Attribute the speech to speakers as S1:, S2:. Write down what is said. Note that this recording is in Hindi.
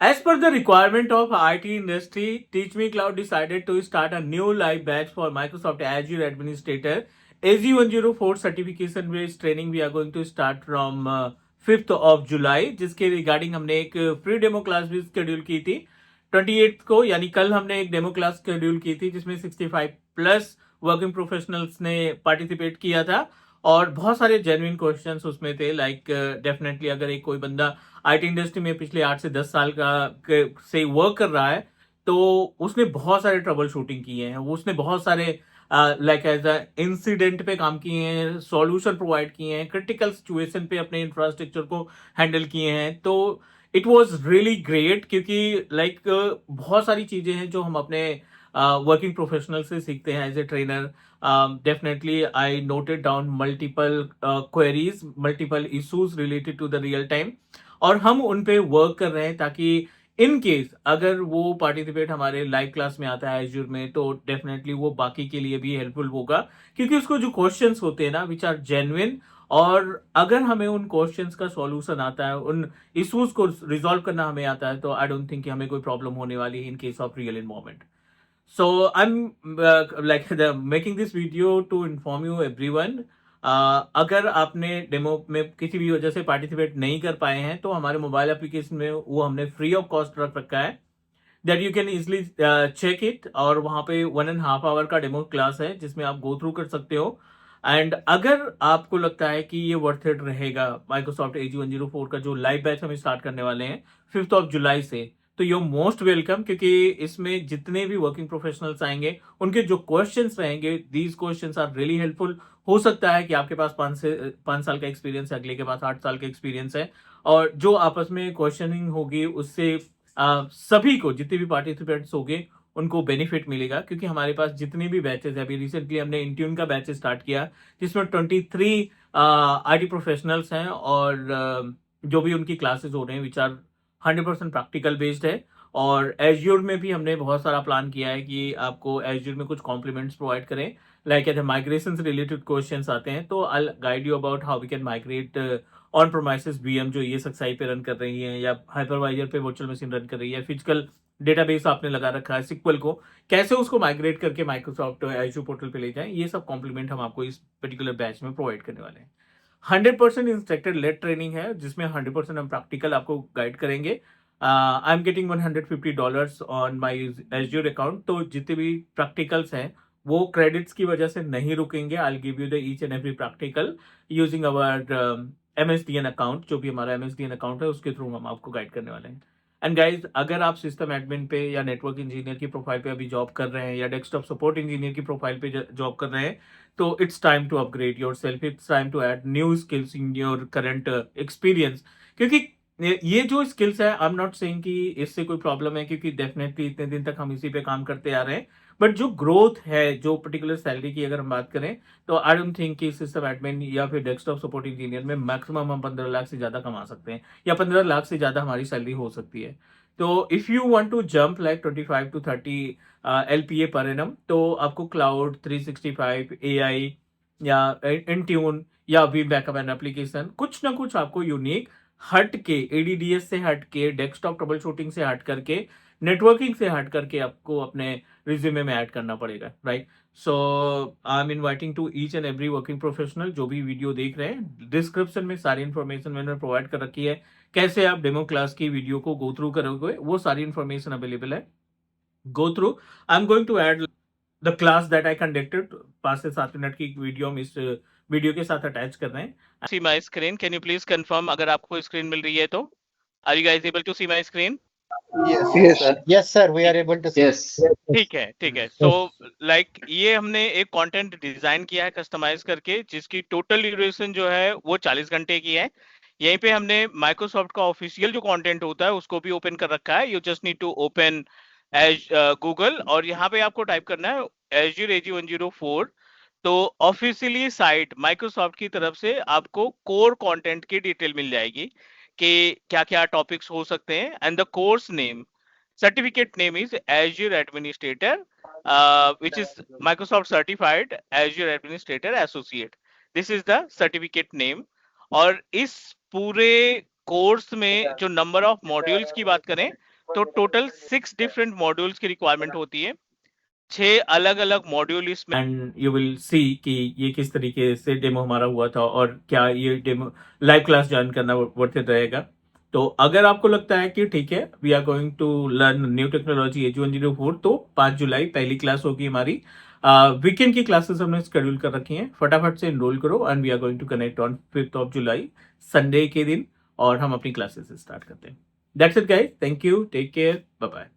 S1: As per the requirement of IT industry, Teach Me Cloud decided to start a new live batch for Microsoft Azure Administrator. AZ104 certification based training we are going to start from 5th of July, जिसके रिगार्डिंग हमने एक फ्री डेमो क्लास भी शेड्यूल की थी 28 को, यानी कल हमने एक डेमो क्लास शेड्यूल की थी जिसमें 65 प्लस वर्किंग प्रोफेशनल्स ने पार्टिसिपेट किया था और बहुत सारे जेन्युइन क्वेश्चंस उसमें थे। लाइक डेफिनेटली अगर एक कोई बंदा आईटी इंडस्ट्री में पिछले 8 से 10 साल से वर्क कर रहा है तो उसने बहुत सारे ट्रबल शूटिंग किए हैं, वो उसने बहुत सारे लाइक एज अ इंसिडेंट पे काम किए हैं, सॉल्यूशन प्रोवाइड किए हैं, क्रिटिकल सिचुएशन पे अपने इंफ्रास्ट्रक्चर को हैंडल किए हैं। तो इट वाज रियली ग्रेट क्योंकि लाइक बहुत सारी चीजें हैं जो हम अपने वर्किंग प्रोफेशनल से सीखते हैं as a trainer. Definitely I noted down multiple queries, multiple issues related to the real time और हम उन पे वर्क कर रहे हैं ताकि इन केस अगर वो पार्टिसिपेट हमारे लाइव क्लास में आता है एज्यूर में तो डेफिनेटली वो बाकी के लिए भी हेल्पफुल होगा क्योंकि उसको जो क्वेश्चंस होते हैं ना विच आर जेन्युइन, और अगर हमें उन क्वेश्चंस का सॉल्यूशन आता है, उन इश्यूज को रिजॉल्व करना हमें आता है, तो आई डोंट थिंक कि हमें कोई प्रॉब्लम होने वाली है in case of real involvement. So I'm making this video to inform you everyone. अगर आपने डेमो में किसी भी वजह से पार्टिसिपेट नहीं कर पाए हैं तो हमारे मोबाइल एप्लीकेशन में वो हमने फ्री ऑफ कॉस्ट रख रखा है, that you can easily check it. और वहां पे 1.5 आवर का डेमो क्लास है जिसमें आप गो थ्रू कर सकते हो। एंड अगर आपको लगता है कि ये वर्थ इट रहेगा, माइक्रोसॉफ्ट AG104 का जो लाइव बैच हम स्टार्ट करने वाले हैं 5th ऑफ जुलाई से, तो यू मोस्ट वेलकम क्योंकि इसमें जितने भी वर्किंग प्रोफेशनल्स आएंगे उनके जो क्वेश्चंस रहेंगे, these questions are really helpful. हो सकता है कि आपके पास 5 साल का एक्सपीरियंस है, अगले के पास 8 साल का एक्सपीरियंस है, और जो आपस में क्वेश्चनिंग होगी उससे सभी को, जितने भी पार्टिसिपेंट्स होंगे उनको बेनिफिट मिलेगा क्योंकि हमारे पास जितने भी बैचेस है, अभी रिसेंटली हमने इंट्यून का बैच स्टार्ट किया जिसमें 23 आईटी प्रोफेशनल्स हैं और जो भी उनकी क्लासेस हो रहे हैं विच आर 100% प्रैक्टिकल बेस्ड है। और एज्योर में भी हमने बहुत सारा प्लान किया है कि आपको एज्योर में कुछ कॉम्प्लीमेंट्स प्रोवाइड करें, लाइक कहते हैं माइग्रेशन से रिलेटेड क्वेश्चंस आते हैं तो I guide you about how we can migrate on premises VM जो ये सक्साई पे रन कर रही है या हाइपरवाइजर पे वर्चुअल मशीन रन कर रही है, फिजिकल डेटाबेस आपने लगा रखा है सिक्वल को, कैसे उसको माइग्रेट करके माइक्रोसॉफ्ट एज्योर पोर्टल पे ले जाएं, ये सब कॉम्प्लीमेंट हम आपको इस पर्टिकुलर बैच में प्रोवाइड करने वाले हैं। 100% इंस्ट्रक्टर लेड ट्रेनिंग है जिसमें 100% हम प्रैक्टिकल आपको गाइड करेंगे। I am getting $150 on my azure account, तो जितने भी प्रैक्टिकल्स हैं वो क्रेडिट्स की वजह से नहीं रुकेंगे। I give you the each and every practical using our MSDN account, जो भी हमारा MSDN अकाउंट है उसके थ्रू हम आपको गाइड करने वाले हैं। एंड गाइज, अगर आप सिस्टम एडमिन पे या नेटवर्क इंजीनियर की प्रोफाइल पे अभी जॉब कर रहे हैं या डेस्कटॉप सपोर्ट इंजीनियर की प्रोफाइल पे जॉब कर रहे हैं तो it's time to upgrade yourself, it's time to add new skills in your current experience. क्योंकि ये जो स्किल्स है, आई एम नॉट सेइंग कि इससे कोई प्रॉब्लम है क्योंकि डेफिनेटली इतने दिन तक हम इसी पे काम करते आ रहे हैं, बट जो ग्रोथ है, जो पर्टिकुलर सैलरी की अगर हम बात करें तो आई डोंट थिंक कि सिस्टम एडमिन या फिर डेस्कटॉप सपोर्ट इंजीनियर में मैक्सिमम हम 15 लाख से ज्यादा कमा सकते हैं या 15 लाख से ज्यादा हमारी सैलरी हो सकती है। तो if you want to jump like 25 to 30 LPA per annum, तो आपको क्लाउड 365 AI या इंट्यून या वी बैकअप एंड एप्लीकेशन, कुछ ना कुछ आपको यूनिक हट के, ADDS से हट के, डेस्कटॉप ट्रबल शूटिंग से हट करके, नेटवर्किंग से हट करके आपको अपने रिज्यूमे में ऐड करना पड़ेगा, right. So I am inviting to each and every working professional जो भी वीडियो देख रहे हैं, डिस्क्रिप्शन में सारी इन्फॉर्मेशन मैंने प्रोवाइड कर रखी है, कैसे आप डेमो क्लास की वीडियो को गो थ्रू करोगे वो सारी इन्फॉर्मेशन अवेलेबल है। Go through, I am going to add the class that I conducted, 5 से 7 मिनट की वीडियो हम इस वीडियो के साथ अटैच कर रहे हैं।
S2: See my screen. Can you please confirm अगर आपको स्क्रीन मिल रही है तो? Are you guys able to see my screen?
S3: Yes,
S4: Yes,
S3: sir.
S4: yes, sir. We are able to see.
S3: Yes.
S2: ठीक है। तो लाइक ये हमने एक कंटेंट डिजाइन किया है कस्टमाइज करके जिसकी टोटल ड्यूरेशन जो है वो 40 घंटे की है। यहीं पे हमने माइक्रोसॉफ्ट का ऑफिशियल जो कंटेंट होता है उसको भी ओपन कर रखा है। You just need to open as Google और यहाँ पे आपको टाइप करना है Azure AG104। तो ऑफिशियली साइट माइक्रोसॉफ्ट की तरफ से आपको कोर कंटेंट की डिटेल मिल जाएगी कि क्या क्या टॉपिक्स हो सकते हैं। And the course name, certificate name is Azure Administrator, which is Microsoft Certified Azure Administrator Associate. This is the certificate name. और इस पूरे कोर्स में जो नंबर ऑफ मॉड्यूल्स की बात करें तो टोटल 6 डिफरेंट मॉड्यूल्स की रिक्वायरमेंट होती है, 6 अलग अलग मॉड्यूल इसमें।
S1: एंड यू विल सी कि ये किस तरीके से डेमो हमारा हुआ था और क्या ये डेमो लाइव क्लास ज्वाइन करना वर्थ इट रहेगा। तो अगर आपको लगता है कि ठीक है we are going to learn new technology AG104, तो 5 जुलाई पहली क्लास होगी हमारी। वीकेंड की क्लासेस हमने शेड्यूल कर रखी हैं, फटाफट से एनरोल करो and we are going to connect on 5th of July Sunday के दिन, और हम अपनी क्लासेस स्टार्ट करते हैं। That's it guys, thank you, take care, bye bye.